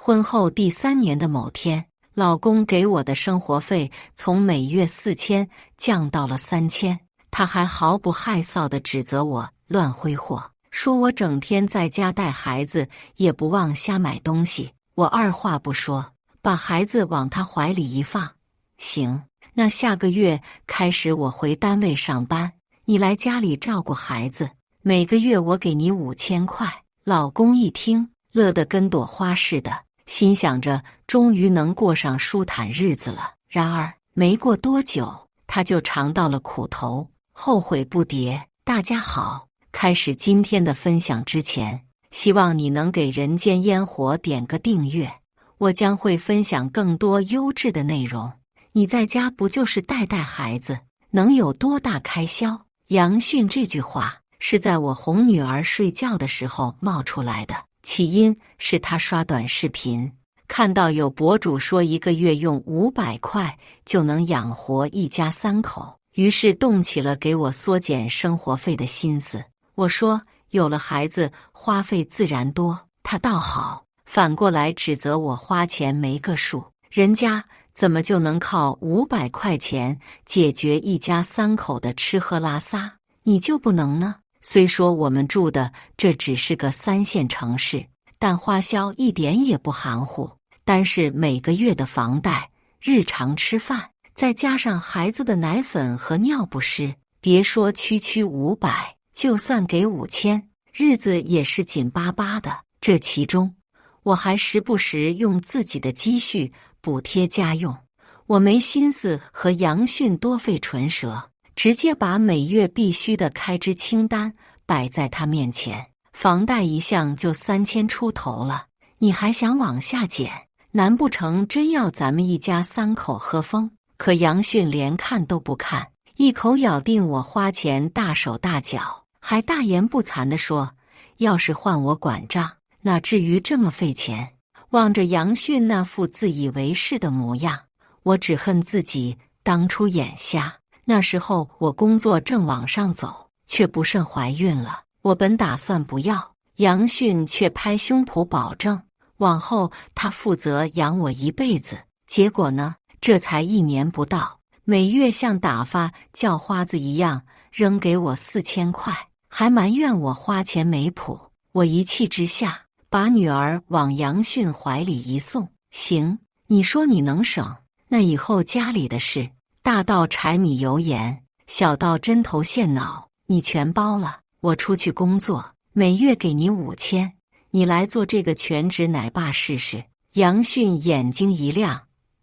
婚后第3年的某天，老公给我的生活费从每月4000降到了3000，他还毫不害臊地指责我乱挥霍，说我整天在家带孩子，也不忘瞎买东西。我二话不说，把孩子往他怀里一放，行，那下个月开始我回单位上班，你来家里照顾孩子，每个月我给你5000块。老公一听，乐得跟朵花似的，心想着终于能过上舒坦日子了。然而没过多久，他就尝到了苦头，后悔不迭。大家好，开始今天的分享之前，希望你能给人间烟火点个订阅，我将会分享更多优质的内容。你在家不就是带孩子，能有多大开销？杨迅这句话是在我哄女儿睡觉的时候冒出来的，起因是他刷短视频，看到有博主说一个月用500块就能养活一家3口，于是动起了给我缩减生活费的心思。我说有了孩子花费自然多，他倒好，反过来指责我花钱没个数，人家怎么就能靠500块钱解决一家3口的吃喝拉撒，你就不能呢？虽说我们住的这只是个3线城市，但花销一点也不含糊，单是每个月的房贷、日常吃饭，再加上孩子的奶粉和尿不湿，别说区500，就算给5000，日子也是紧巴巴的。这其中我还时不时用自己的积蓄补贴家用，我没心思和杨迅多费唇舌，直接把每月必须的开支清单摆在他面前。房贷一项就3000出头了，你还想往下减？难不成真要咱们一家3口喝风？可杨迅连看都不看，一口咬定我花钱大手大脚，还大言不惭地说要是换我管账，哪至于这么费钱。望着杨迅那副自以为是的模样，我只恨自己当初眼瞎。那时候我工作正往上走，却不慎怀孕了。我本打算不要，杨迅却拍胸脯保证往后他负责养我一辈子。结果呢，这才1年不到，每月像打发叫花子一样扔给我4000块，还埋怨我花钱没谱。我一气之下把女儿往杨迅怀里一送，行，你说你能省，那以后家里的事，大到柴米油盐，小到针头线脑，你全包了。我出去工作，每月给你5000，你来做这个全职奶爸试试。杨迅眼睛一亮，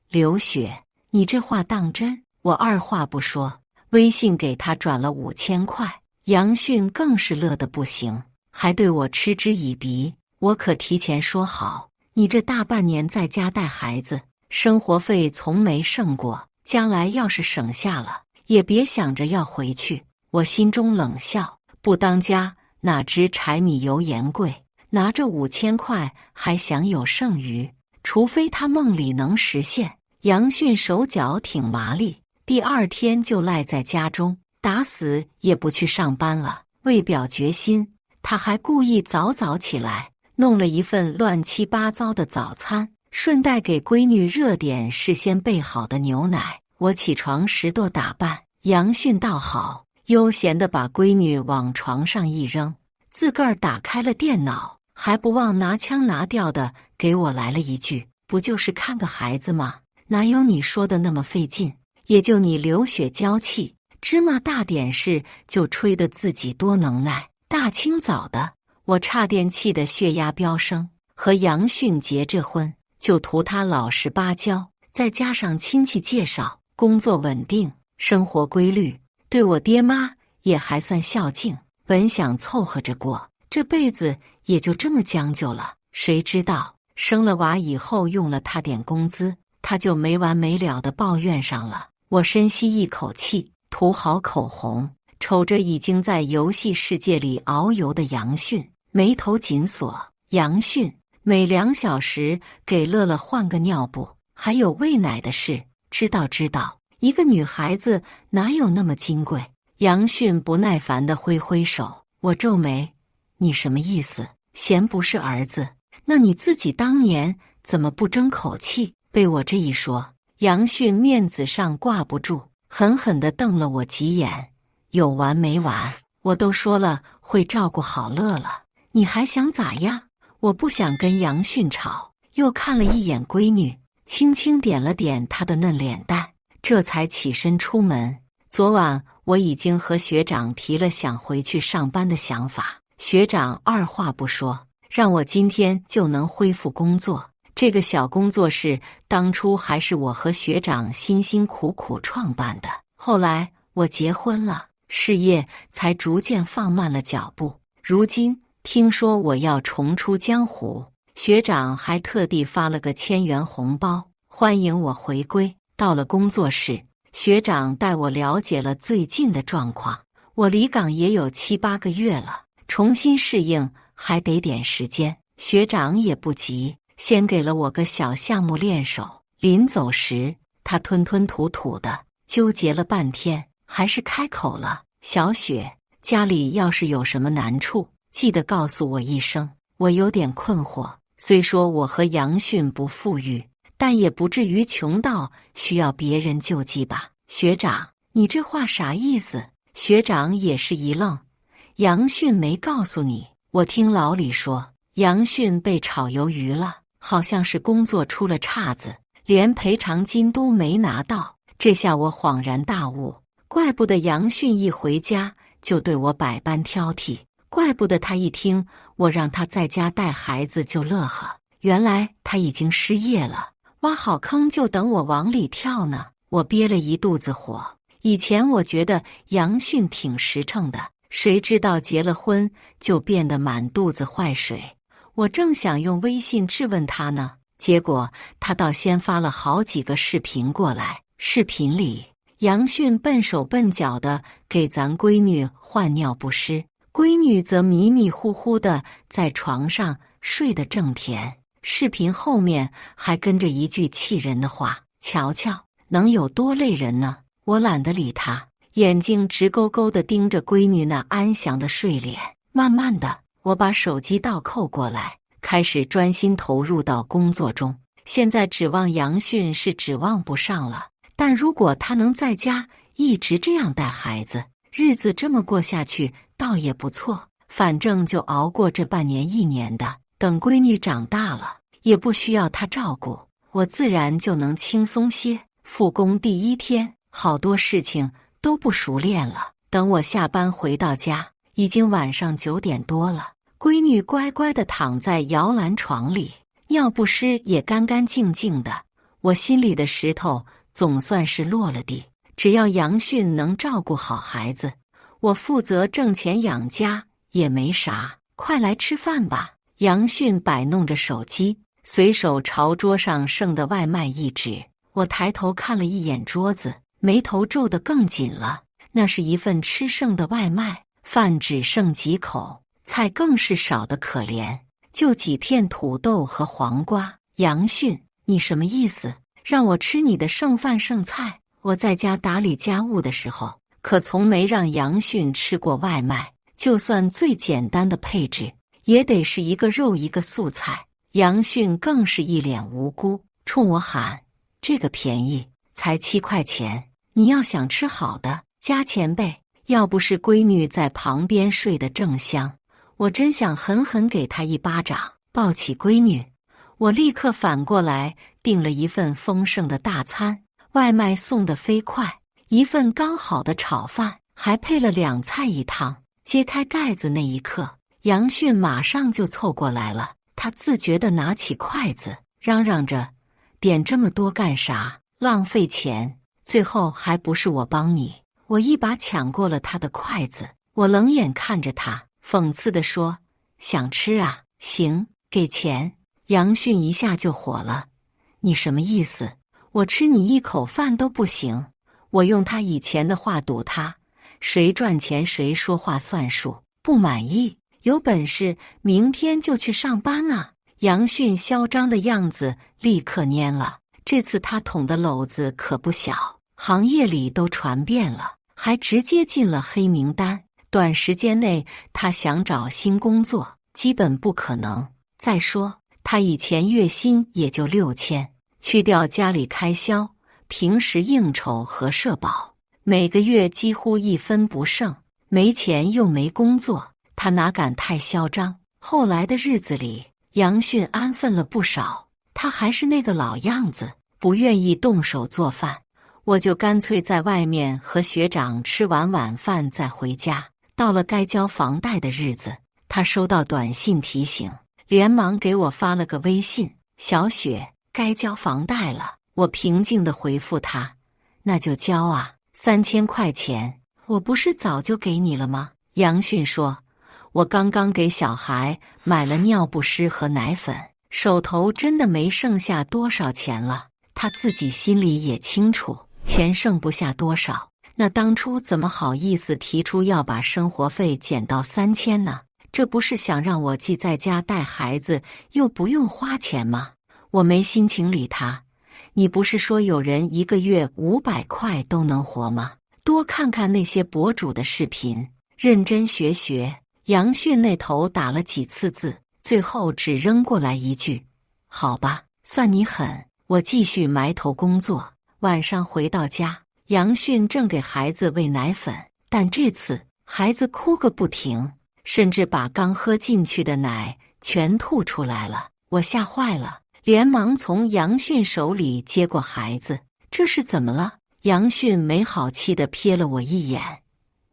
刘雪，你这话当真？我二话不说，微信给他转了5000块。杨迅更是乐得不行，还对我嗤之以鼻。我可提前说好，你这大半年在家带孩子，生活费从没剩过，将来要是省下了，也别想着要回去。我心中冷笑，不当家哪知柴米油盐贵，拿着5000块还想有剩余，除非他梦里能实现。杨迅手脚挺麻利，第2天就赖在家中，打死也不去上班了。为表决心，他还故意早起来，弄了一份乱七八糟的早餐，顺带给闺女热点事先备好的牛奶。我起床10多打扮，杨迅倒好，悠闲地把闺女往床上一扔，自个儿打开了电脑，还不忘拿腔拿调的给我来了一句，不就是看个孩子吗？哪有你说的那么费劲？也就你刘雪娇气，芝麻大点事就吹得自己多能耐。大清早的，我差点气得血压飙升。和杨迅结这婚，就图他老实巴交，再加上亲戚介绍，工作稳定，生活规律，对我爹妈也还算孝敬。本想凑合着过，这辈子也就这么将就了。谁知道生了娃以后用了他点工资，他就没完没了地抱怨上了。我深吸一口气，涂好口红，瞅着已经在游戏世界里遨游的杨迅，眉头紧锁。杨迅每2小时给乐乐换个尿布，还有喂奶的事，知道，一个女孩子哪有那么金贵？杨迅不耐烦地挥手，我皱眉，你什么意思？嫌不是儿子？那你自己当年怎么不争口气？被我这一说，杨迅面子上挂不住，狠狠地瞪了我几眼。有完没完？我都说了会照顾好乐了，你还想咋样？我不想跟杨迅吵，又看了一眼闺女，轻轻点了点她的嫩脸蛋，这才起身出门。昨晚我已经和学长提了想回去上班的想法，学长二话不说，让我今天就能恢复工作。这个小工作室当初还是我和学长辛辛苦苦创办的，后来我结婚了，事业才逐渐放慢了脚步。如今听说我要重出江湖，学长还特地发了个1000元红包，欢迎我回归。到了工作室，学长带我了解了最近的状况。我离岗也有7、8个月了，重新适应还得点时间。学长也不急，先给了我个小项目练手。临走时，他吞吞吐吐的，纠结了半天，还是开口了：小雪，家里要是有什么难处，记得告诉我一声。我有点困惑，虽说我和杨迅不富裕，但也不至于穷到需要别人救济吧？学长，你这话啥意思？学长也是一愣。杨迅没告诉你？我听老李说，杨迅被炒鱿鱼了，好像是工作出了岔子，连赔偿金都没拿到。这下我恍然大悟，怪不得杨迅一回家就对我百般挑剔，怪不得他一听我让他在家带孩子就乐呵，原来他已经失业了，挖好坑就等我往里跳呢。我憋了一肚子火，以前我觉得杨迅挺实诚的，谁知道结了婚就变得满肚子坏水。我正想用微信质问他呢，结果他倒先发了好几个视频过来。视频里，杨迅笨手笨脚的给咱闺女换尿不湿，闺女则迷迷糊糊的在床上睡得正甜。视频后面还跟着一句气人的话：瞧瞧，能有多累人呢？我懒得理他，眼睛直勾勾地盯着闺女那安详的睡脸。慢慢的，我把手机倒扣过来，开始专心投入到工作中。现在指望杨迅是指望不上了，但如果他能在家一直这样带孩子，日子这么过下去倒也不错。反正就熬过这半年1年的，等闺女长大了，也不需要他照顾，我自然就能轻松些。复工第1天，好多事情都不熟练了。等我下班回到家，已经晚上9点多了。闺女乖乖地躺在摇篮床里，尿不湿也干干净净的。我心里的石头总算是落了地。只要杨迅能照顾好孩子，我负责挣钱养家也没啥。快来吃饭吧！杨迅摆弄着手机，随手朝桌上剩的外卖一指。我抬头看了一眼桌子，眉头皱得更紧了。那是一份吃剩的外卖，饭只剩几口，菜更是少得可怜，就几片土豆和黄瓜。杨迅，你什么意思？让我吃你的剩饭剩菜？我在家打理家务的时候，可从没让杨迅吃过外卖，就算最简单的配置，也得是一个肉一个素菜。杨迅更是一脸无辜，冲我喊：这个便宜，才7块钱，你要想吃好的，加钱呗。要不是闺女在旁边睡得正香，我真想狠狠给她一巴掌。抱起闺女，我立刻反过来订了一份丰盛的大餐，外卖送得飞快，一份刚好的炒饭，还配了2菜1汤。揭开盖子那一刻，杨迅马上就凑过来了，他自觉地拿起筷子，嚷嚷着：点这么多干啥？浪费钱！最后还不是我帮你。我一把抢过了他的筷子，我冷眼看着他，讽刺地说：想吃啊？行，给钱。杨迅一下就火了：你什么意思？我吃你一口饭都不行？我用他以前的话堵他：谁赚钱谁说话算数，不满意？有本事明天就去上班啊！杨迅嚣张的样子立刻蔫了，这次他捅的篓子可不小，行业里都传遍了，还直接进了黑名单。短时间内他想找新工作基本不可能。再说他以前月薪也就6000，去掉家里开销，平时应酬和社保，每个月几乎一分不剩。没钱又没工作，他哪敢太嚣张。后来的日子里，杨迅安分了不少，他还是那个老样子，不愿意动手做饭。我就干脆在外面和学长吃完晚饭再回家。到了该交房贷的日子，他收到短信提醒，连忙给我发了个微信：小雪，该交房贷了。我平静地回复他：那就交啊，3000块钱。我不是早就给你了吗？杨迅说，我刚刚给小孩买了尿不湿和奶粉，手头真的没剩下多少钱了。他自己心里也清楚，钱剩不下多少。那当初怎么好意思提出要把生活费减到3000呢？这不是想让我既在家带孩子，又不用花钱吗？我没心情理他。你不是说有人一个月500块都能活吗？多看看那些博主的视频，认真学学。杨迅那头打了几次字，最后只扔过来一句：好吧，算你狠。我继续埋头工作。晚上回到家，杨迅正给孩子喂奶粉，但这次孩子哭个不停，甚至把刚喝进去的奶全吐出来了。我吓坏了，连忙从杨迅手里接过孩子。这是怎么了？杨迅没好气地瞥了我一眼。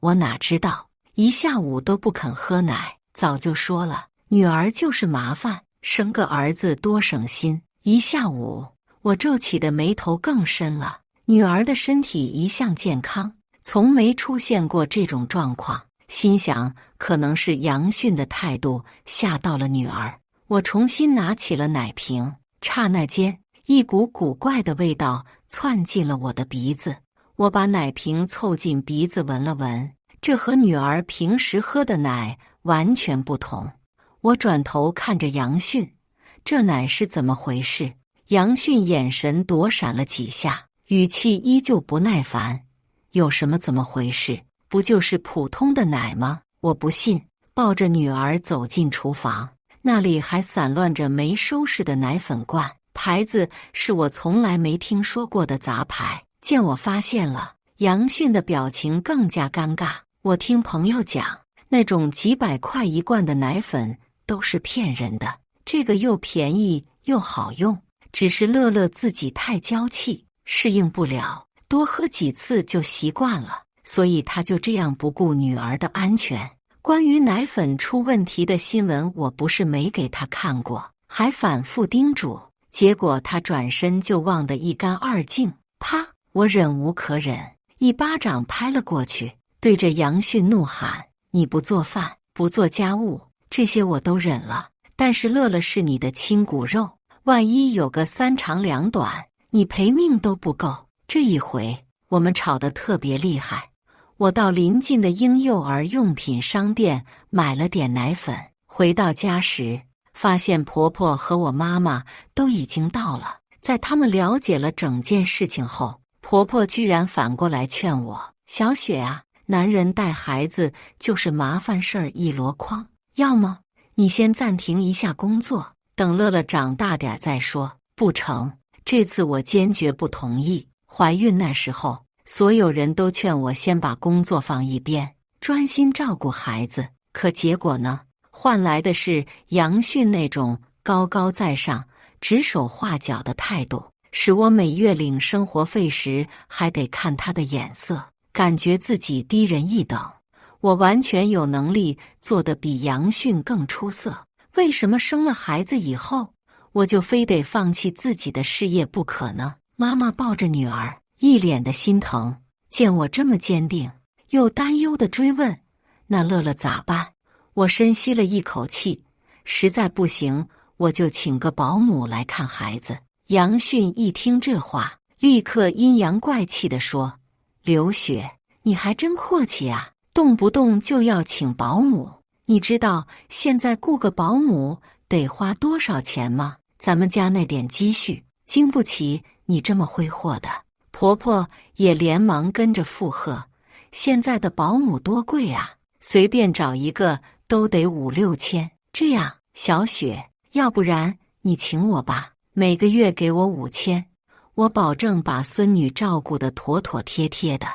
我哪知道，一下午都不肯喝奶，早就说了，女儿就是麻烦，生个儿子多省心。一下午，我皱起的眉头更深了。女儿的身体一向健康，从没出现过这种状况，心想可能是杨迅的态度吓到了女儿。我重新拿起了奶瓶，刹那间，一股古怪的味道窜进了我的鼻子。我把奶瓶凑近鼻子闻了闻，这和女儿平时喝的奶完全不同。我转头看着杨迅，这奶是怎么回事？杨迅眼神躲闪了几下，语气依旧不耐烦：有什么怎么回事？不就是普通的奶吗？我不信。抱着女儿走进厨房，那里还散乱着没收拾的奶粉罐，牌子是我从来没听说过的杂牌。见我发现了，杨迅的表情更加尴尬。我听朋友讲，那种几百块一罐的奶粉都是骗人的，这个又便宜又好用，只是乐乐自己太娇气，适应不了，多喝几次就习惯了，所以他就这样不顾女儿的安全。关于奶粉出问题的新闻，我不是没给他看过，还反复叮嘱，结果他转身就忘得一干二净。啪！我忍无可忍，一巴掌拍了过去，对着杨迅怒喊：你不做饭，不做家务，这些我都忍了，但是乐乐是你的亲骨肉，万一有个3长2短，你赔命都不够。这一回我们吵得特别厉害，我到邻近的婴幼儿用品商店买了点奶粉，回到家时发现婆婆和我妈妈都已经到了。在他们了解了整件事情后，婆婆居然反过来劝我：小雪啊，男人带孩子就是麻烦事儿一箩筐，要么你先暂停一下工作，等乐乐长大点再说。不成，这次我坚决不同意。怀孕那时候，所有人都劝我先把工作放一边，专心照顾孩子。可结果呢？换来的是杨迅那种高高在上、指手画脚的态度，使我每月领生活费时还得看他的眼色，感觉自己低人一等。我完全有能力做得比杨迅更出色，为什么生了孩子以后，我就非得放弃自己的事业不可呢？妈妈抱着女儿，一脸的心疼，见我这么坚定，又担忧地追问：那乐乐咋办？我深吸了一口气，实在不行，我就请个保姆来看孩子。杨迅一听这话，立刻阴阳怪气地说：刘雪，你还真阔气啊，动不动就要请保姆。你知道现在雇个保姆得花多少钱吗？咱们家那点积蓄，经不起你这么挥霍的。婆婆也连忙跟着附和：现在的保姆多贵啊，随便找一个都得5、6千。这样，小雪，要不然你请我吧，每个月给我5000，我保证把孙女照顾得妥妥帖帖的。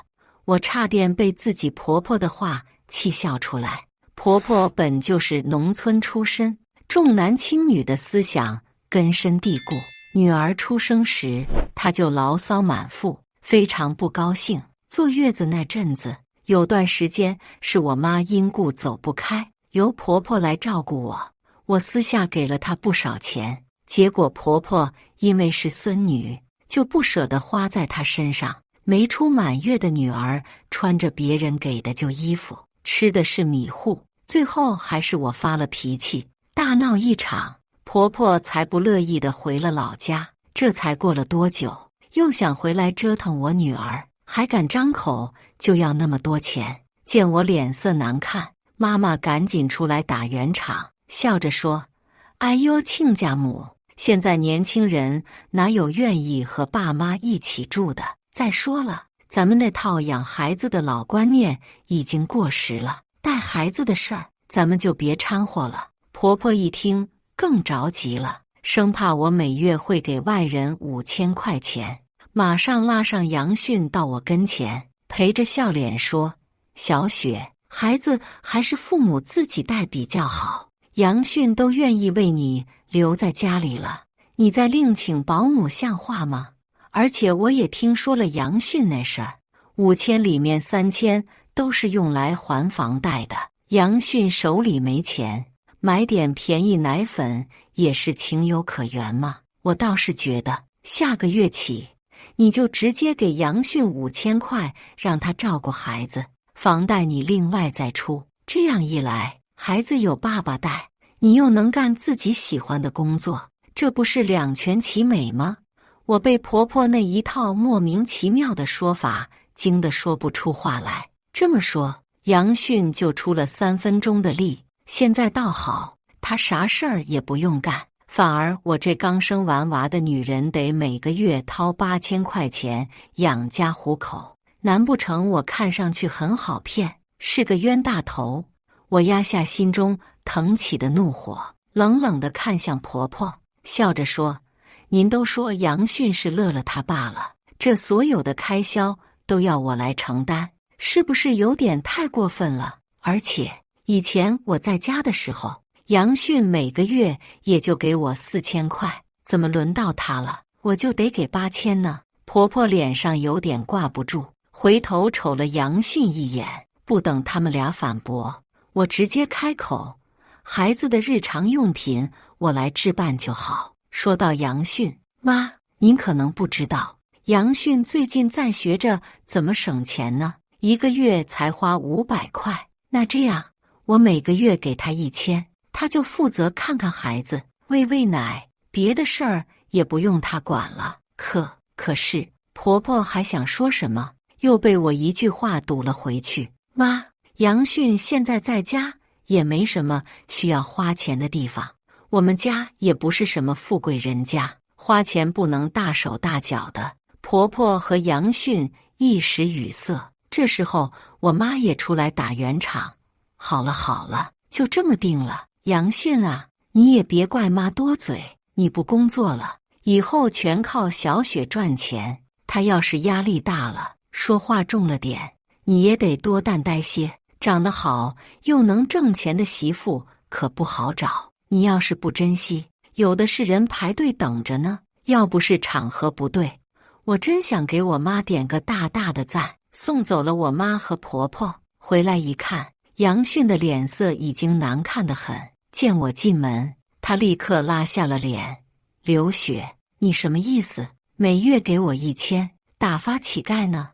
我差点被自己婆婆的话气笑出来。婆婆本就是农村出身，重男轻女的思想根深蒂固。女儿出生时，她就牢骚满腹，非常不高兴。坐月子那阵子，有段时间是我妈因故走不开，由婆婆来照顾我。我私下给了她不少钱，结果婆婆因为是孙女，就不舍得花在她身上。没出满月的女儿穿着别人给的旧衣服，吃的是米糊，最后还是我发了脾气，大闹一场。婆婆才不乐意地回了老家。这才过了多久，又想回来折腾我女儿，还敢张口就要那么多钱。见我脸色难看，妈妈赶紧出来打圆场，笑着说：哎呦，亲家母，现在年轻人哪有愿意和爸妈一起住的？再说了，咱们那套养孩子的老观念已经过时了，带孩子的事儿咱们就别掺和了。婆婆一听更着急了，生怕我每月会给外人5000块钱，马上拉上杨迅到我跟前，陪着笑脸说：小雪，孩子还是父母自己带比较好，杨迅都愿意为你留在家里了，你再另请保姆像话吗？而且我也听说了杨迅那事儿，5000里面3000都是用来还房贷的。杨迅手里没钱，买点便宜奶粉也是情有可原嘛。我倒是觉得下个月起，你就直接给杨迅5000块，让他照顾孩子，房贷你另外再出。这样一来，孩子有爸爸带，你又能干自己喜欢的工作，这不是两全其美吗？我被婆婆那一套莫名其妙的说法惊得说不出话来。这么说，杨迅就出了3分钟的力，现在倒好，他啥事儿也不用干，反而我这刚生完娃的女人得每个月掏8000块钱养家糊口，难不成我看上去很好骗，是个冤大头？我压下心中腾起的怒火，冷冷地看向婆婆，笑着说：您都说杨迅是乐乐他爸了，这所有的开销都要我来承担，是不是有点太过分了？而且以前我在家的时候，杨迅每个月也就给我4000块，怎么轮到他了，我就得给8000呢？婆婆脸上有点挂不住，回头瞅了杨迅一眼，不等他们俩反驳，我直接开口：孩子的日常用品我来置办就好。说到杨迅，妈，您可能不知道，杨迅最近在学着怎么省钱呢，一个月才花500块。那这样，我每个月给他1000，他就负责看看孩子，喂喂奶，别的事儿也不用他管了。可是，婆婆还想说什么，又被我一句话堵了回去。妈，杨迅现在在家也没什么需要花钱的地方。我们家也不是什么富贵人家，花钱不能大手大脚的。婆婆和杨迅一时语塞，这时候我妈也出来打圆场：好了，就这么定了。杨迅啊，你也别怪妈多嘴，你不工作了，以后全靠小雪赚钱。她要是压力大了，说话重了点，你也得多担待些。长得好又能挣钱的媳妇可不好找。你要是不珍惜，有的是人排队等着呢。要不是场合不对，我真想给我妈点个大大的赞。送走了我妈和婆婆，回来一看，杨迅的脸色已经难看得很。见我进门，他立刻拉下了脸：刘雪，你什么意思？每月给我1000，打发乞丐呢？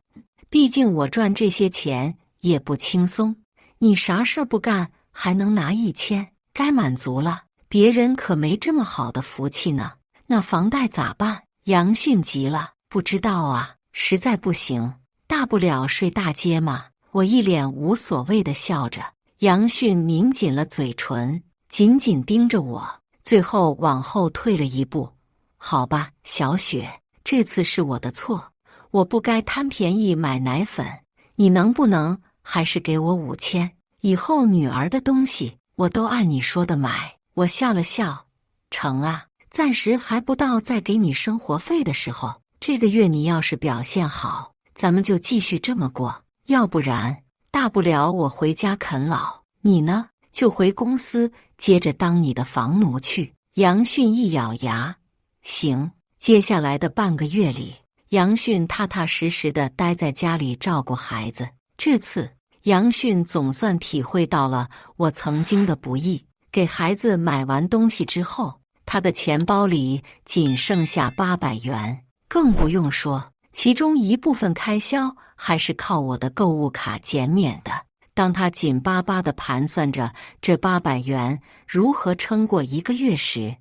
毕竟我赚这些钱也不轻松，你啥事不干还能拿1000？该满足了。别人可没这么好的福气呢。那房贷咋办？杨迅急了：不知道啊，实在不行，大不了睡大街嘛。我一脸无所谓的笑着。杨迅抿紧了嘴唇，紧紧盯着我，最后往后退了一步。好吧，小雪，这次是我的错，我不该贪便宜买奶粉，你能不能还是给我5000？以后女儿的东西我都按你说的买。我笑了笑：成啊。暂时还不到再给你生活费的时候。这个月你要是表现好，咱们就继续这么过，要不然大不了我回家啃老，你呢就回公司接着当你的房奴去。杨迅一咬牙，行。接下来的半个月里，杨迅踏踏实实地待在家里照顾孩子。这次杨迅总算体会到了我曾经的不易。给孩子买完东西之后，他的钱包里仅剩下800元，更不用说其中一部分开销还是靠我的购物卡减免的。当他紧巴巴地盘算着这800元如何撑过一个月时，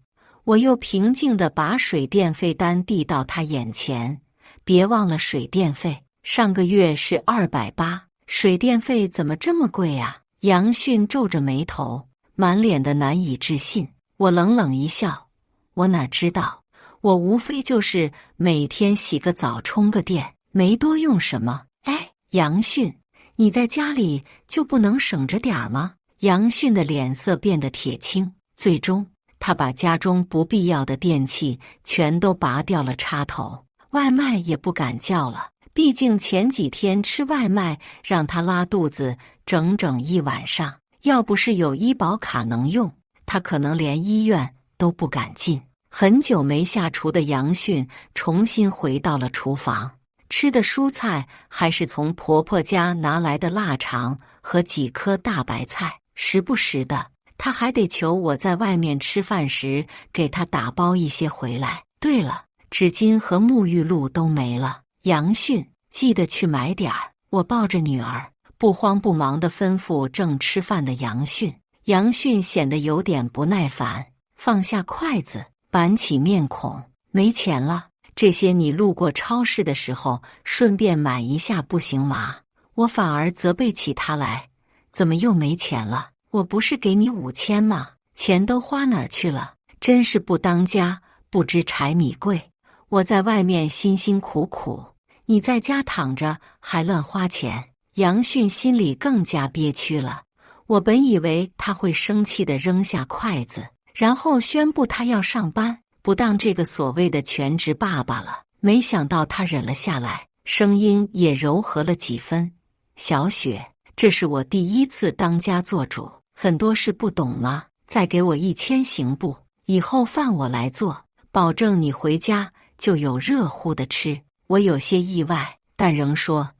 我又平静地把水电费单递到他眼前。别忘了水电费，上个月是280，水电费怎么这么贵啊？杨迅皱着眉头，满脸的难以置信。我冷冷一笑，我哪知道，我无非就是每天洗个澡充个电，没多用什么。哎，杨迅，你在家里就不能省着点儿吗？杨迅的脸色变得铁青，最终他把家中不必要的电器全都拔掉了插头，外卖也不敢叫了。毕竟前几天吃外卖让他拉肚子整整1晚上，要不是有医保卡能用，他可能连医院都不敢进。很久没下厨的杨迅重新回到了厨房，吃的蔬菜还是从婆婆家拿来的腊肠和几颗大白菜，时不时的他还得求我在外面吃饭时给他打包一些回来。对了，纸巾和沐浴露都没了，杨迅，记得去买点儿。我抱着女儿，不慌不忙地吩咐正吃饭的杨迅。杨迅显得有点不耐烦，放下筷子，板起面孔，没钱了，这些你路过超市的时候顺便买一下不行吗？我反而责备起他来，怎么又没钱了？我不是给你5000吗？钱都花哪儿去了？真是不当家，不知柴米贵。我在外面辛辛苦苦，你在家躺着还乱花钱。杨迅心里更加憋屈了。我本以为他会生气地扔下筷子，然后宣布他要上班，不当这个所谓的全职爸爸了。没想到他忍了下来，声音也柔和了几分。小雪，这是我第一次当家做主，很多事不懂吗？再给我1000行不？以后饭我来做，保证你回家就有热乎的吃。我有些意外，但仍说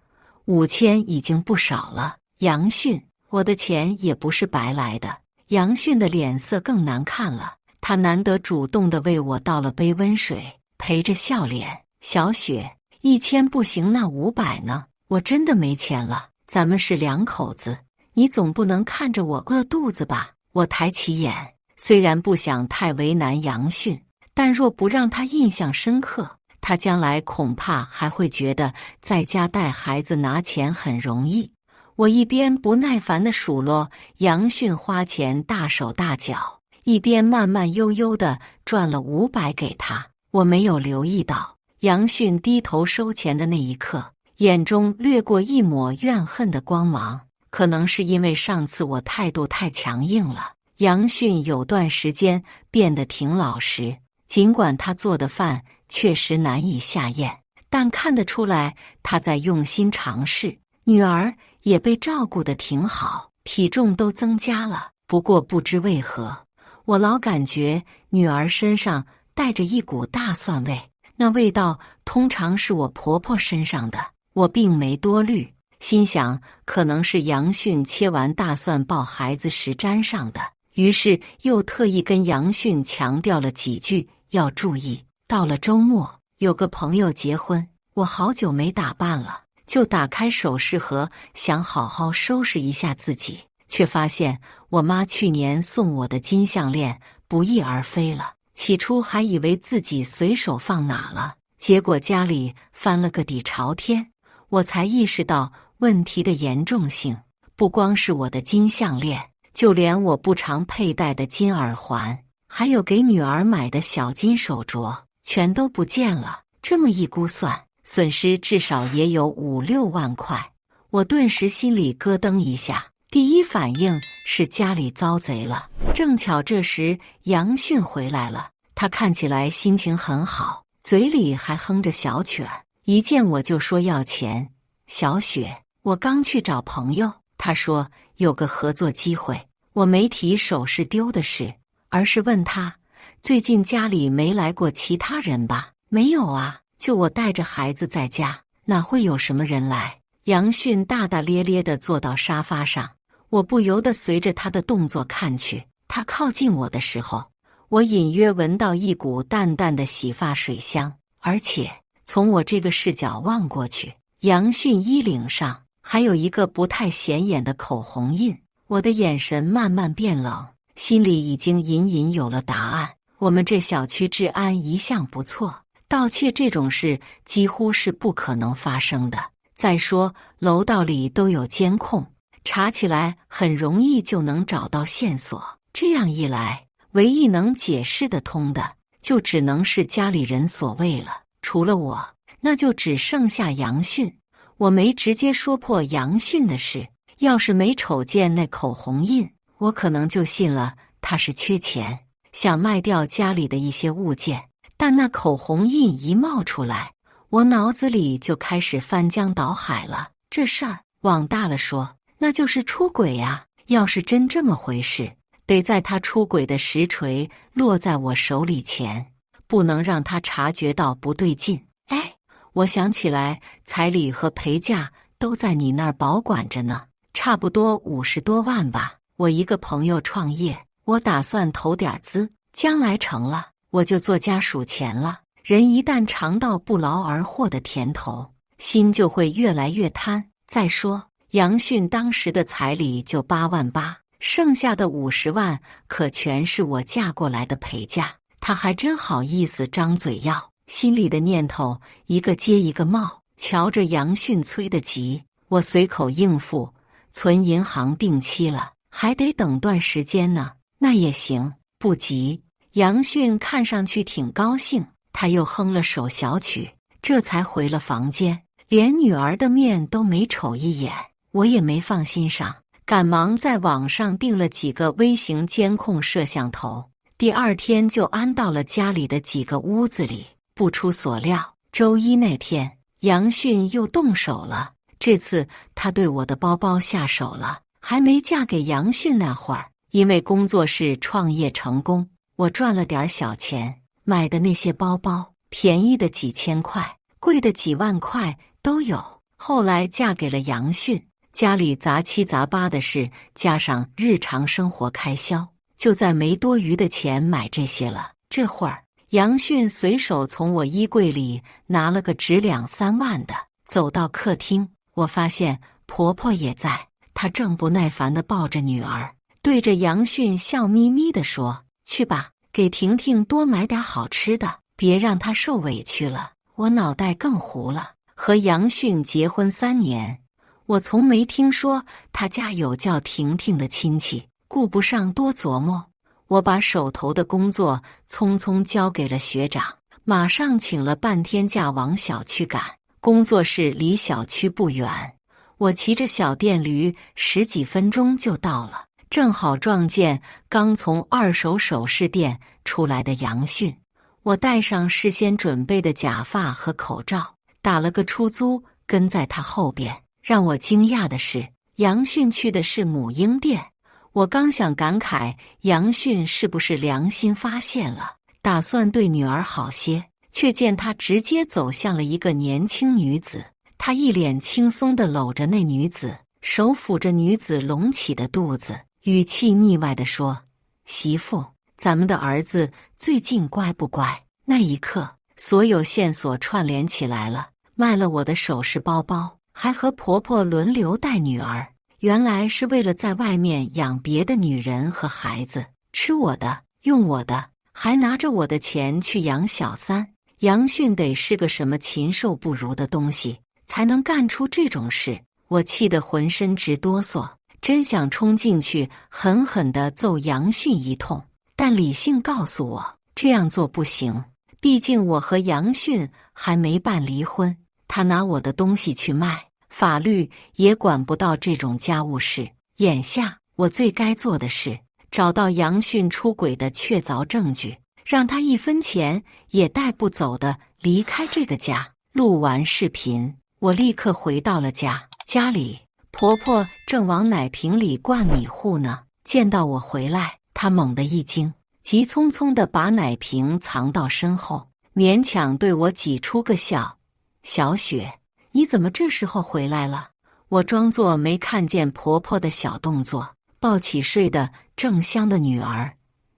5000已经不少了。杨迅，我的钱也不是白来的。杨迅的脸色更难看了，他难得主动地为我倒了杯温水，陪着笑脸。小雪，1000不行，那500呢？我真的没钱了。咱们是两口子，你总不能看着我饿肚子吧？我抬起眼，虽然不想太为难杨迅，但若不让他印象深刻，他将来恐怕还会觉得在家带孩子拿钱很容易。我一边不耐烦地数落杨迅花钱大手大脚，一边慢慢悠悠地转了500给他。我没有留意到，杨迅低头收钱的那一刻，眼中掠过一抹怨恨的光芒。可能是因为上次我态度太强硬了，杨迅有段时间变得挺老实。尽管他做的饭确实难以下咽，但看得出来他在用心尝试。女儿也被照顾得挺好，体重都增加了。不过不知为何，我老感觉女儿身上带着一股大蒜味，那味道通常是我婆婆身上的。我并没多虑，心想可能是杨迅切完大蒜抱孩子时沾上的，于是又特意跟杨迅强调了几句要注意。到了周末，有个朋友结婚，我好久没打扮了，就打开首饰盒想好好收拾一下自己，却发现我妈去年送我的金项链不翼而飞了。起初还以为自己随手放哪了，结果家里翻了个底朝天，我才意识到问题的严重性。不光是我的金项链，就连我不常佩戴的金耳环，还有给女儿买的小金手镯，全都不见了。这么一估算，损失至少也有5-6万块。我顿时心里咯噔一下，第一反应是家里遭贼了。正巧这时杨迅回来了，他看起来心情很好，嘴里还哼着小曲儿，一见我就说要钱。小雪，我刚去找朋友，他说有个合作机会。我没提首饰丢的事，而是问他最近家里没来过其他人吧？没有啊，就我带着孩子在家，哪会有什么人来？杨迅大大咧咧地坐到沙发上，我不由得随着他的动作看去。他靠近我的时候，我隐约闻到一股淡淡的洗发水香，而且从我这个视角望过去，杨迅衣领上还有一个不太显眼的口红印。我的眼神慢慢变冷，心里已经隐隐有了答案。我们这小区治安一向不错，盗窃这种事几乎是不可能发生的。再说楼道里都有监控，查起来很容易就能找到线索。这样一来，唯一能解释得通的，就只能是家里人所为了。除了我，那就只剩下杨迅。我没直接说破杨迅的事，要是没瞅见那口红印，我可能就信了他是缺钱，想卖掉家里的一些物件。但那口红印一冒出来，我脑子里就开始翻江倒海了。这事儿往大了说，那就是出轨呀。要是真这么回事，得在他出轨的实锤落在我手里前，不能让他察觉到不对劲。哎，我想起来，彩礼和陪嫁都在你那儿保管着呢，差不多50多万吧。我一个朋友创业，我打算投点资，将来成了，我就做家数钱了。人一旦尝到不劳而获的甜头，心就会越来越贪。再说，杨迅当时的彩礼就8万8，剩下的50万可全是我嫁过来的陪嫁，他还真好意思张嘴要。心里的念头一个接一个冒，瞧着杨迅催得急，我随口应付，存银行定期了，还得等段时间呢。那也行，不急。杨迅看上去挺高兴，他又哼了首小曲，这才回了房间，连女儿的面都没瞅一眼。我也没放心上，赶忙在网上订了几个微型监控摄像头，第二天就安到了家里的几个屋子里。不出所料，周一那天，杨迅又动手了。这次他对我的包包下手了。还没嫁给杨迅那会儿，因为工作室创业成功，我赚了点小钱，买的那些包包，便宜的几千块，贵的几万块都有。后来嫁给了杨迅，家里杂七杂八的事，加上日常生活开销，就在没多余的钱买这些了。这会儿，杨迅随手从我衣柜里拿了个值2、3万的，走到客厅，我发现婆婆也在，她正不耐烦地抱着女儿，对着杨迅笑眯眯地说：“去吧，给婷婷多买点好吃的，别让她受委屈了。”我脑袋更糊了。和杨迅结婚3年，我从没听说他家有叫婷婷的亲戚，顾不上多琢磨。我把手头的工作匆匆交给了学长，马上请了半天假往小区赶。工作室离小区不远，我骑着小电驴10几分钟就到了，正好撞见刚从二手首饰店出来的杨迅。我戴上事先准备的假发和口罩，打了个出租，跟在他后边。让我惊讶的是，杨迅去的是母婴店。我刚想感慨杨迅是不是良心发现了，打算对女儿好些，却见他直接走向了一个年轻女子。他一脸轻松地搂着那女子，手抚着女子隆起的肚子，语气腻歪地说：“媳妇，咱们的儿子最近乖不乖？”那一刻，所有线索串联起来了，卖了我的首饰包包，还和婆婆轮流带女儿。原来是为了在外面养别的女人和孩子，吃我的，用我的，还拿着我的钱去养小三。杨迅得是个什么禽兽不如的东西，才能干出这种事。我气得浑身直哆嗦，真想冲进去狠狠地揍杨迅一通，但理性告诉我这样做不行，毕竟我和杨迅还没办离婚，他拿我的东西去卖，法律也管不到这种家务事。眼下我最该做的是找到杨迅出轨的确凿证据，让她1分钱也带不走的离开这个家。录完视频，我立刻回到了家。家里婆婆正往奶瓶里灌米糊呢，见到我回来，她猛地一惊，急匆匆地把奶瓶藏到身后，勉强对我挤出个笑：“小雪，你怎么这时候回来了？”我装作没看见婆婆的小动作，抱起睡得正香的女儿，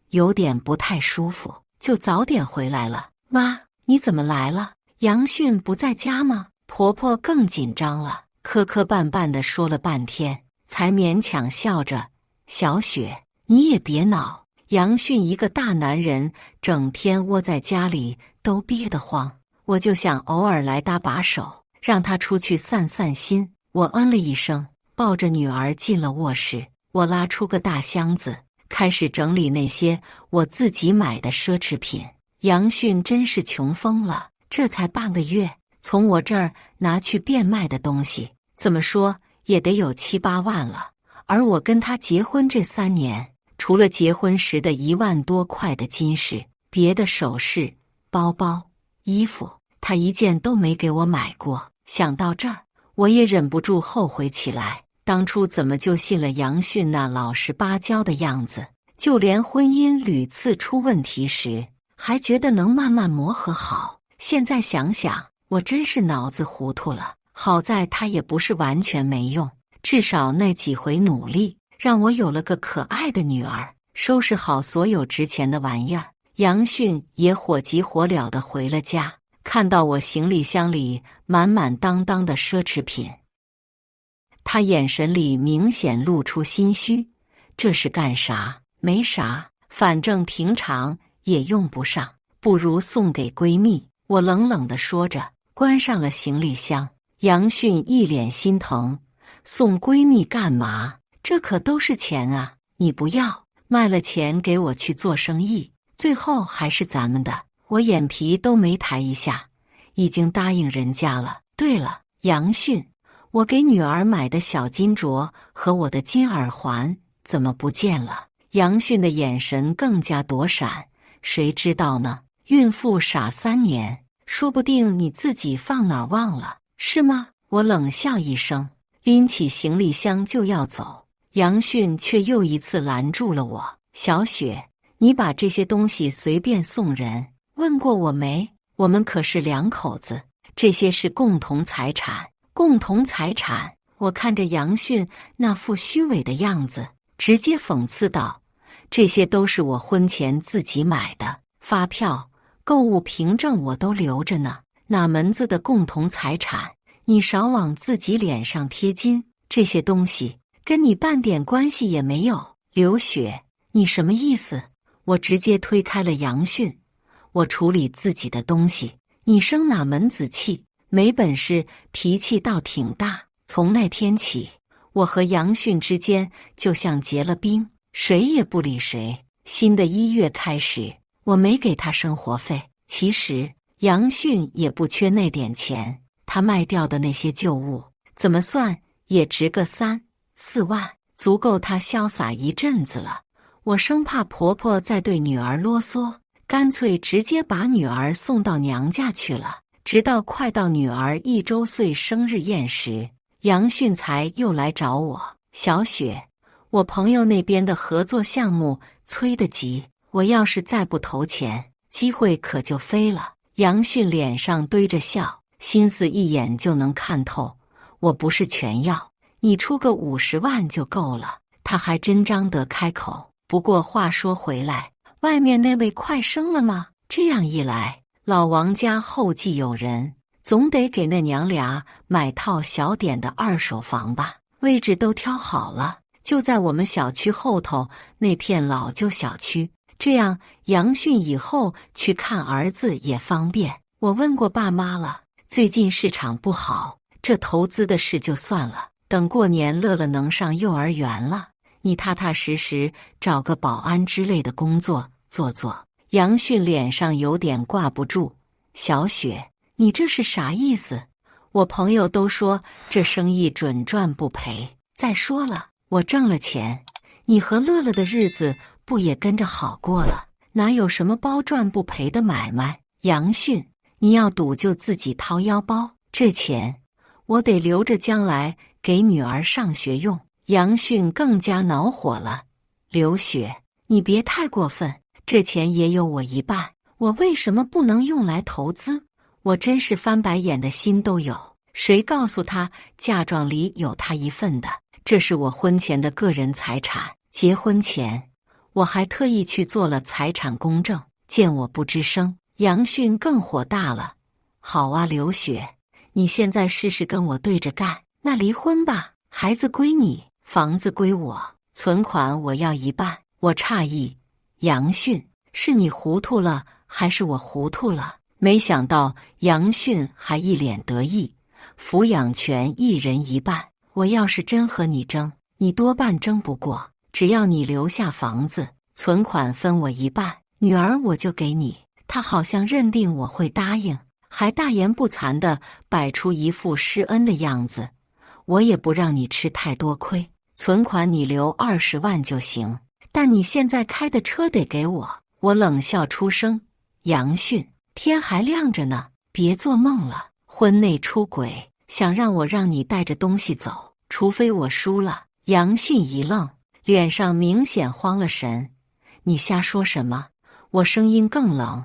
有点不太舒服，就早点回来了。妈，你怎么来了？杨迅不在家吗？婆婆更紧张了，磕磕绊绊地说了半天，才勉强笑着：“小雪，你也别恼。杨迅一个大男人，整天窝在家里都憋得慌，我就想偶尔来搭把手，让他出去散散心。”我嗯了一声，抱着女儿进了卧室。我拉出个大箱子，开始整理那些我自己买的奢侈品。杨迅真是穷疯了，这才半个月，从我这儿拿去变卖的东西，怎么说也得有7、8万了。而我跟他结婚这3年，除了结婚时的1万多块的金饰，别的首饰、包包、衣服，他一件都没给我买过。想到这儿，我也忍不住后悔起来，当初怎么就信了杨迅那老实巴交的样子？就连婚姻屡次出问题时，还觉得能慢慢磨合好。现在想想，我真是脑子糊涂了。好在他也不是完全没用，至少那几回努力，让我有了个可爱的女儿。收拾好所有值钱的玩意儿，杨迅也火急火燎地回了家。看到我行李箱里满满当当的奢侈品，他眼神里明显露出心虚。这是干啥？没啥，反正平常也用不上，不如送给闺蜜。我冷冷地说着，关上了行李箱。杨迅一脸心疼：“送闺蜜干嘛？这可都是钱啊！你不要，卖了钱给我去做生意，最后还是咱们的。”我眼皮都没抬一下，已经答应人家了。对了，杨迅，我给女儿买的小金镯和我的金耳环怎么不见了？杨迅的眼神更加躲闪。谁知道呢？孕妇傻3年，说不定你自己放哪儿忘了，是吗？我冷笑一声，拎起行李箱就要走。杨迅却又一次拦住了我：“小雪，你把这些东西随便送人，问过我没？我们可是2口子，这些是共同财产。”共同财产？我看着杨迅那副虚伪的样子，直接讽刺道：“这些都是我婚前自己买的，发票、购物凭证我都留着呢，哪门子的共同财产？你少往自己脸上贴金，这些东西跟你半点关系也没有。”刘雪，你什么意思？我直接推开了杨迅：“我处理自己的东西，你生哪门子气？没本事，脾气倒挺大。”从那天起，我和杨迅之间就像结了冰，谁也不理谁。新的1月开始，我没给他生活费。其实杨迅也不缺那点钱，他卖掉的那些旧物，怎么算也值个3、4万，足够他潇洒一阵子了。我生怕婆婆再对女儿啰嗦，干脆直接把女儿送到娘家去了。直到快到女儿1周岁生日宴时，杨迅才又来找我：“小雪，我朋友那边的合作项目催得急，我要是再不投钱，机会可就飞了。”杨迅脸上堆着笑，心思一眼就能看透。我不是全要，你出个50万就够了。他还真张得开口。不过话说回来，外面那位快生了吗？这样一来，老王家后继有人，总得给那娘俩买套小点的2手房吧。位置都挑好了，就在我们小区后头那片老旧小区，这样杨迅以后去看儿子也方便。我问过爸妈了，最近市场不好，这投资的事就算了，等过年乐乐能上幼儿园了，你踏踏实实找个保安之类的工作做做。杨迅脸上有点挂不住：“小雪，你这是啥意思？我朋友都说这生意准赚不赔。再说了，我挣了钱，你和乐乐的日子不也跟着好过了？哪有什么包赚不赔的买卖？杨迅，你要赌就自己掏腰包，这钱我得留着将来给女儿上学用。杨迅更加恼火了。刘雪，你别太过分，这钱也有我一半，我为什么不能用来投资？我真是翻白眼的心都有。谁告诉他嫁妆里有他一份的？这是我婚前的个人财产，结婚前我还特意去做了财产公证，见我不吱声。杨迅更火大了。好啊，刘雪，你现在试试跟我对着干，那离婚吧，孩子归你，房子归我，存款我要一半。我诧异，杨迅，是你糊涂了还是我糊涂了？没想到杨迅还一脸得意，抚养权一人一半，我要是真和你争，你多半争不过，只要你留下房子，存款分我一半，女儿我就给你。他好像认定我会答应，还大言不惭地摆出一副施恩的样子。我也不让你吃太多亏，存款你留20万就行，但你现在开的车得给我。我冷笑出声。杨迅，天还亮着呢，别做梦了。婚内出轨，想让我让你带着东西走，除非我输了。杨迅一愣，脸上明显慌了神。你瞎说什么？我声音更冷。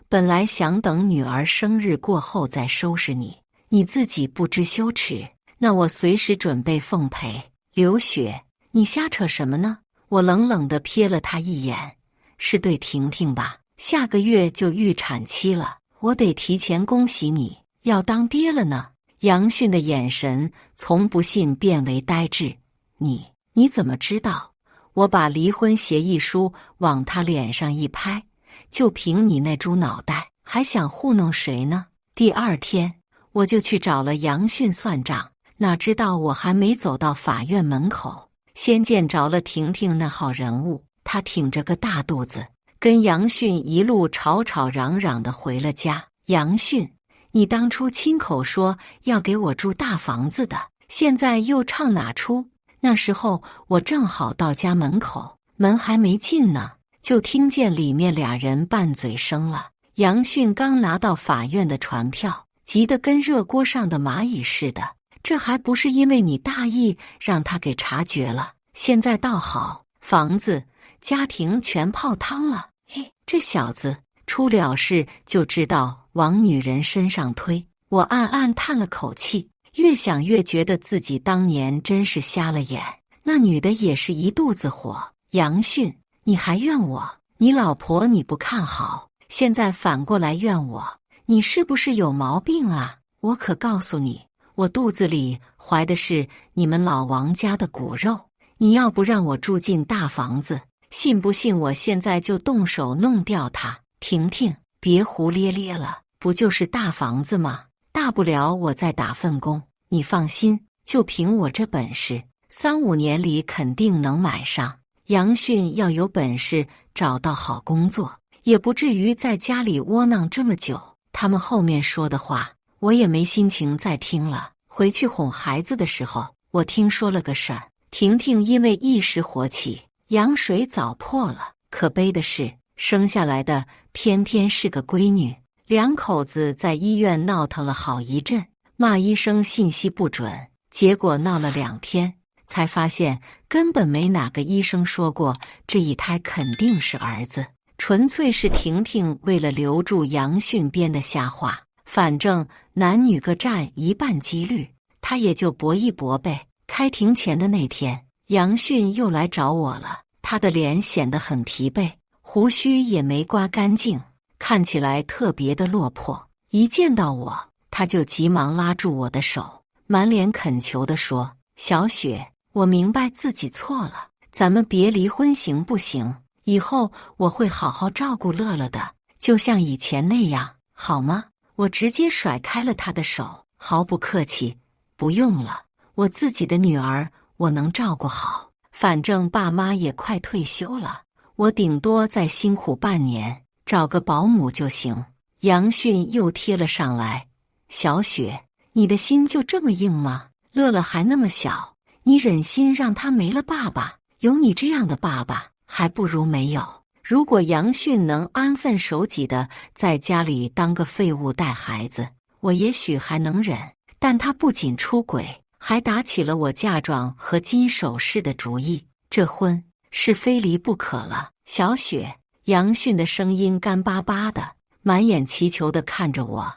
本来想等女儿生日过后再收拾你，你自己不知羞耻，那我随时准备奉陪。刘雪，你瞎扯什么呢？我冷冷地瞥了他一眼。是对婷婷吧？下个月就预产期了，我得提前恭喜你，要当爹了呢。杨迅的眼神从不信变为呆滞。你怎么知道？我把离婚协议书往他脸上一拍，就凭你那猪脑袋，还想糊弄谁呢？第二天我就去找了杨迅算账，哪知道我还没走到法院门口，先见着了婷婷那号人物。她挺着个大肚子，跟杨迅一路吵吵嚷嚷地回了家。杨迅，你当初亲口说要给我住大房子的，现在又唱哪出？那时候我正好到家门口，门还没进呢，就听见里面俩人拌嘴声了。杨迅刚拿到法院的传票，急得跟热锅上的蚂蚁似的。这还不是因为你大意让他给察觉了，现在倒好，房子家庭全泡汤了。嘿，这小子出了事就知道往女人身上推。我暗暗叹了口气，越想越觉得自己当年真是瞎了眼。那女的也是一肚子火。杨迅，你还怨我？你老婆你不看好，现在反过来怨我，你是不是有毛病啊？我可告诉你，我肚子里怀的是你们老王家的骨肉。你要不让我住进大房子，信不信我现在就动手弄掉它？婷婷，别胡咧咧了，不就是大房子吗？大不了我再打份工，你放心，就凭我这本事，3-5年里肯定能买上。杨迅要有本事找到好工作，也不至于在家里窝囊这么久。他们后面说的话，我也没心情再听了。回去哄孩子的时候，我听说了个事儿，婷婷因为一时火起，羊水早破了。可悲的是，生下来的偏偏是个闺女。两口子在医院闹腾了好一阵，骂医生信息不准，结果闹了2天，才发现根本没哪个医生说过这一胎肯定是儿子，纯粹是婷婷为了留住杨迅编的瞎话。反正男女各占一半几率，他也就搏一搏呗。开庭前的那天，杨迅又来找我了，他的脸显得很疲惫，胡须也没刮干净，看起来特别的落魄。一见到我，他就急忙拉住我的手，满脸恳求地说：“小雪，我明白自己错了，咱们别离婚行不行？以后我会好好照顾乐乐的，就像以前那样，好吗？”我直接甩开了他的手，毫不客气：“不用了，我自己的女儿我能照顾好，反正爸妈也快退休了，我顶多再辛苦半年，找个保姆就行。”杨迅又贴了上来：“小雪，你的心就这么硬吗？乐乐还那么小，你忍心让他没了爸爸？有你这样的爸爸，还不如没有。如果杨迅能安分守己的在家里当个废物带孩子，我也许还能忍。但他不仅出轨，还打起了我嫁妆和金首饰的主意，这婚是非离不可了。小雪，杨迅的声音干巴巴的，满眼祈求地看着我。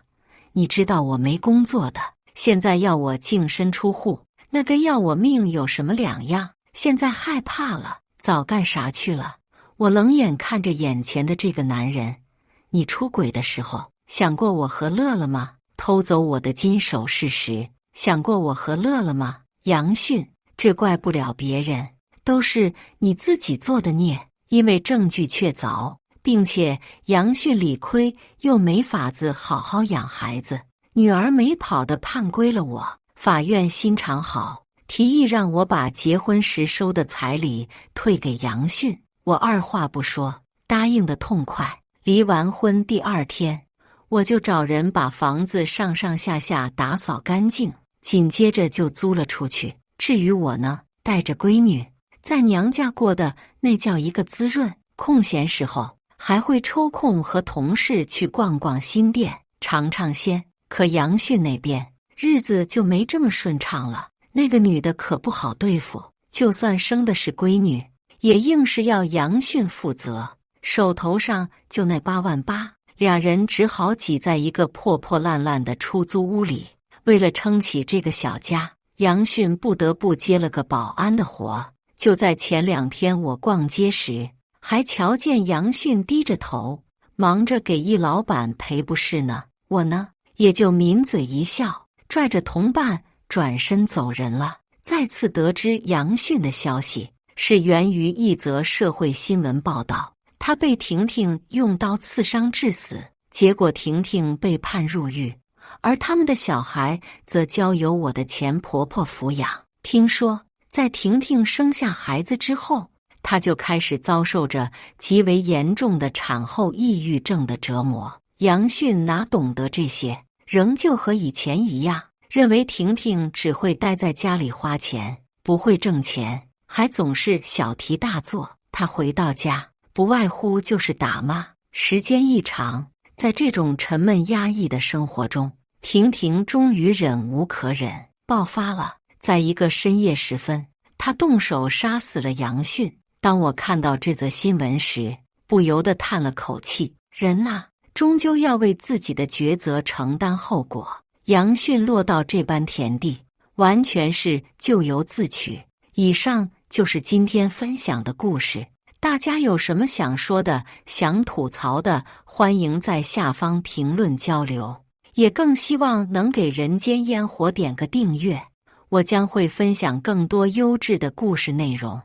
你知道我没工作的，现在要我净身出户，那跟要我命有什么两样？现在害怕了，早干啥去了？我冷眼看着眼前的这个男人。你出轨的时候，想过我何乐了吗？偷走我的金首饰时，想过我何乐了吗？杨迅，这怪不了别人，都是你自己做的孽。因为证据确凿，并且杨迅理亏又没法子好好养孩子，女儿没跑的判归了我。法院心肠好，提议让我把结婚时收的彩礼退给杨迅。我二话不说，答应的痛快。离完婚第2天，我就找人把房子上上下下打扫干净，紧接着就租了出去。至于我呢，带着闺女在娘家过的那叫一个滋润，空闲时候还会抽空和同事去逛逛新店，尝尝鲜。可杨迅那边日子就没这么顺畅了，那个女的可不好对付，就算生的是闺女，也硬是要杨迅负责，手头上就那8万8，俩人只好挤在一个破破烂烂的出租屋里。为了撑起这个小家，杨迅不得不接了个保安的活。就在前2天我逛街时，还瞧见杨迅低着头，忙着给易老板赔不是呢。我呢，也就抿嘴一笑，拽着同伴转身走人了。再次得知杨迅的消息，是源于一则社会新闻报道，他被婷婷用刀刺伤致死，结果婷婷被判入狱，而他们的小孩则交由我的前婆婆抚养。听说在婷婷生下孩子之后，她就开始遭受着极为严重的产后抑郁症的折磨。杨迅哪懂得这些，仍旧和以前一样，认为婷婷只会待在家里花钱，不会挣钱，还总是小题大做。他回到家，不外乎就是打骂。时间一长，在这种沉闷压抑的生活中，婷婷终于忍无可忍，爆发了。在一个深夜时分，他动手杀死了杨迅。当我看到这则新闻时，不由得叹了口气，人呐，终究要为自己的抉择承担后果。杨迅落到这般田地，完全是咎由自取。以上就是今天分享的故事，大家有什么想说的、想吐槽的，欢迎在下方评论交流，也更希望能给人间烟火点个订阅，我将会分享更多优质的故事内容。